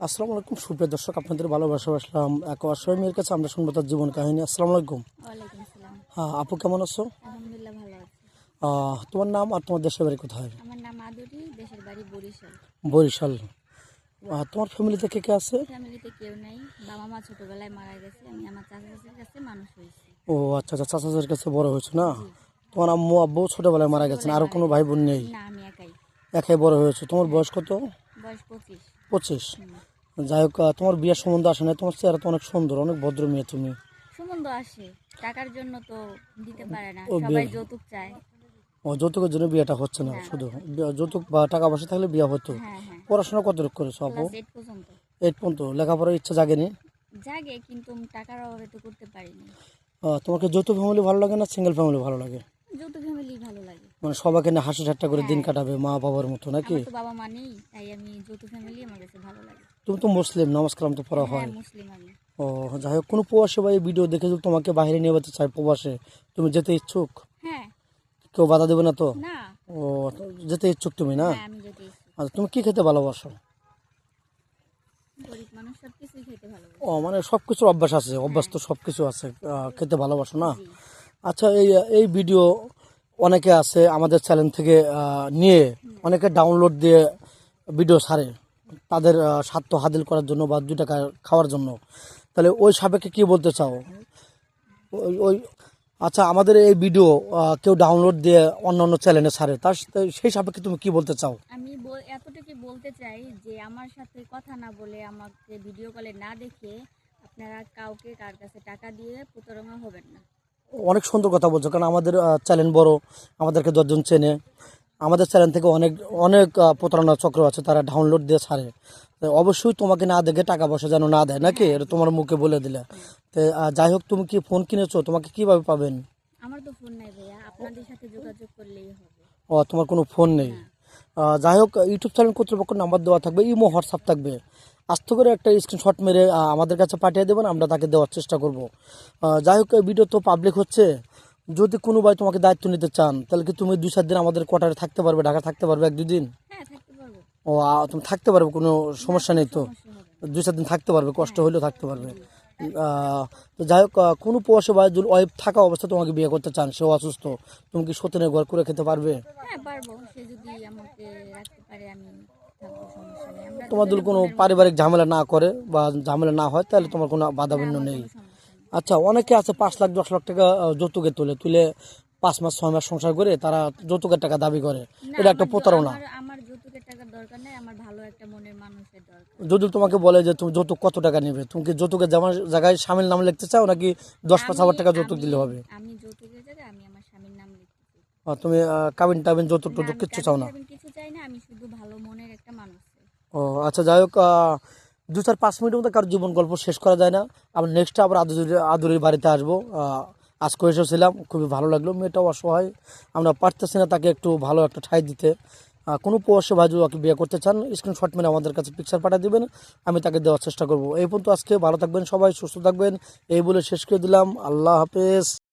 আসসালামু আলাইকুম সুপ্রিয় দর্শক, আপনাদের ভালোবাসা আসলাম এক অসহায় মেয়ের কাছে। আমরা শুনবো তার জীবন কাহিনী। আসসালামু আলাইকুম। ওয়ালাইকুম আসসালাম। হ্যাঁ আপু, কেমন আছো? আলহামদুলিল্লাহ ভালো আছি। তোমার নাম আর তোমার দেশের বাড়ি কোথায়? আমার নাম আদুরি, দেশের বাড়ি বরিশাল। বরিশাল। তোমার ফ্যামিলিতে কে কে আছে? ফ্যামিলিতে কেউ নাই, বাবা মা ছোটবেলায় মারা গেছে। আমি আমার চাচার কাছে মানুষ হয়েছি। ও আচ্ছা আচ্ছা, চাচাদের কাছে বড় হয়েছো না? জি, তোমার আম্মু আব্বু ছোটবেলায় মারা গেছেন, ছোটবেলায় আরও মারা কোনো ভাই গেছে। বোন নেই? না, আমি একাই। একাই বড় হয়েছো। তোমার হ্যাঁ, বয়স কত? বয়স 25। 25। হুম। যাই হোক, তোমার বিয়ের সম্বন্ধ আসে না? তোমার চেহারা তো অনেক সুন্দর, অনেক ভদ্র মেয়ে তুমি। সম্বন্ধ আসে, টাকার জন্য তো দিতে পারে না, ও সবাই বিয়ে, যৌতুক চায়। ও যৌতুকের জন্য বিয়েটা হচ্ছে না না। শুধু? যৌতুক বা টাকা পয়সা থাকলে বিয়ে হতো। হ্যাঁ হ্যাঁ, পড়াশোনা কতটুকু করেছো আপু? ক্লাস 8 পর্যন্ত। 8 পর্যন্ত? লেখাপড়ার ইচ্ছা জাগেনি? জাগে, কিন্তু টাকার অভাবে তো করতে পারিনি। তোমাকে যৌথ ফ্যামিলি ভালো লাগে না সিঙ্গেল ফ্যামিলি ভালো লাগে? যৌথ ফ্যামিলি ভালো লাগে। মানে সবাইকে নিয়ে হাসি ঠাট্টা করে দিন হ্যাঁ, কাটাবে মা বাবার মতো নাকি? আমার তো বাবা মা নেই, তাই আমি যৌথ ফ্যামিলি আমার কাছে ভালো লাগে। তুমি তো মুসলিম, নামাজ কালাম তো পড়া হ্যাঁ, হয়। মুসলিম আমি। ও যাই হোক, কোনো প্রবাসী বা এই ভিডিও দেখে যদি তোমাকে বাইরে নিয়ে যেতে চায় প্রবাসে, তুমি যেতে ইচ্ছুক? হ্যাঁ। কেউ বাধা দেবে না তো? না। ও, যেতে ইচ্ছুক তুমি না? হ্যাঁ, আমি যদি আচ্ছা, তুমি কি খেতে ভালোবাসো? গরিব মানুষ সব কিছুই খেতে ভালোবাসি। ও মানে সব কিছুর অভ্যাস আছে, অভ্যাস হ্যাঁ। তো সব কিছু আছে, খেতে ভালোবাসো না? জি। আচ্ছা, এই এই ভিডিও অনেকে আছে আমাদের চ্যানেল থেকে নিয়ে অনেকে ডাউনলোড দিয়ে ভিডিও ছাড়ে তাদের স্বার্থ হাসিল করার জন্য বা 2 টাকা খাওয়ার জন্য। তাহলে ওই সাপেক্ষে কি বলতে চাও? ওই ওই আচ্ছা, আমাদের এই ভিডিও কেউ ডাউনলোড দিয়ে অন্য অন্য চ্যানেলে ছাড়ে, তার সেই সাপেক্ষে তুমি কি বলতে চাও? আমি এতটুকু বলতে চাই যে আমার সাথে কথা না বলে, আমাকে ভিডিও কলে না দেখে আপনারা কাউকে কার কাছে টাকা দিয়ে প্রতারণা হবেন না। অনেক সুন্দর কথা বলছো, কারণ আমাদের চ্যানেল বড়, আমাদেরকে 10 জন চেনে। আমাদের চ্যানেল থেকে অনেক অনেক প্রতারণা চক্র আছে, তারা ডাউনলোড দিয়ে ছাড়ে। তো অবশ্যই তোমাকে না দেখে টাকা পয়সা যেন না দেয় নাকি, হ্যাঁ, এটা জি। তোমার মুখে বলে দিলে। হুম। তো যাই হোক, তুমি কি ফোন কিনেছো? তোমাকে কিভাবে পাবেন? আমার তো ফোন নাই ভাইয়া, আপনাদের সাথে যোগাযোগ করলেই হবে। ও, তোমার কোনো ফোন নেই? না। যাই হোক, ইউটিউব চ্যানেল কর্তৃপক্ষ নাম্বার দেওয়া থাকবে, ইমো হোয়াটসঅ্যাপ থাকবে। আস্তে করে একটা স্ক্রিনশট মেরে আমাদের কাছে পাঠিয়ে দেবেন, আমরা তাকে দেওয়ার চেষ্টা করব। যাই হোক, এই ভিডিও তো পাবলিক হচ্ছে। যদি কোনো ভাই তোমাকে দায়িত্ব নিতে চান, তাহলে কি তুমি 2-4 দিন আমাদের কোয়ার্টারে থাকতে পারবে? ঢাকা থাকতে পারবে 1-2 দিন? হ্যাঁ, থাকতে পারবো। ও, তুমি থাকতে পারবে, কোনো না, সমস্যা কোনো নেই তো? সমস্যা হবে না। 2-4 দিন থাকতে পারবে, কষ্ট হ্যাঁ। হলেও থাকতে পারবে। জি। তো যাই হোক, কোনো প্রবাসী ভাই যদি ওয়াইফ থাকা অবস্থা তোমাকে বিয়ে করতে চান, সেও অসুস্থ, তুমি কি সতীনের ঘর করে খেতে পারবে? হ্যাঁ, পারবো। সে যদি আমাকে রাখতে পারে, আমি থাকবো, সমস্যা নেই। আমরা তোমার যদি দুজনে কোনো বোনের মতো। পারিবারিক ঝামেলা না করে বা ঝামেলা না হয়, তাহলে তোমার কোনো বাধা না, বিঘ্ন আমার নেই। কোনো সমস্যা নেই। আচ্ছা, অনেকে আছে 5 লাখ 10 লাখ টাকা যৌতুকে তুলে তুলে 5 মাস 6 মাস সংসার করে তারা যৌতুকের টাকা দাবি করে। না, এটা একটা প্রতারণা। আমার যৌতুকের টাকার দরকার নাই, আমার ভালো একটা মনের মানুষের দরকার। যদি তোমাকে বলে যে তুমি যৌতুক কত টাকা নেবে, তুমি কি যৌতুকের জায়গায় স্বামীর নাম লিখতে চাও, নাকি 10-5 হাজার টাকা যৌতুক আমি দিলে হবে? আমি যৌতুকের জায়গায় আমি আমার স্বামীর নাম লিখতে চাই। তুমি কাবিন টাবিন যৌতুক না, টৌতুক আমি কিচ্ছু কাবিন চাও না? টাবিন কিছু চাই না, আমি শুধু ভালো মনের একটা মানুষ চাই। ও আচ্ছা, যাই হোক, 2-4-5 মিনিটের মধ্যে কারোর জীবন গল্প শেষ করা যায় না। আমরা নেক্সট আবার আদুরির বাড়িতে আসবো। আজকে এসেছিলাম, খুবই ভালো লাগলো। মেয়েটাও অসহায়, আমরা পারতেছি না তাকে একটু ভালো একটা ঠাঁই দিতে। কোনো প্রবাসী ভাই যদি ওকে বিয়ে করতে চান, স্ক্রিনশট মেরে আমাদের কাছে পিকচার পাঠিয়ে দেবেন, আমি তাকে দেওয়ার চেষ্টা করব। এই পর্যন্ত আজকে, ভালো থাকবেন সবাই, সুস্থ থাকবেন, এই বলে শেষ করে দিলাম। আল্লাহ হাফেজ।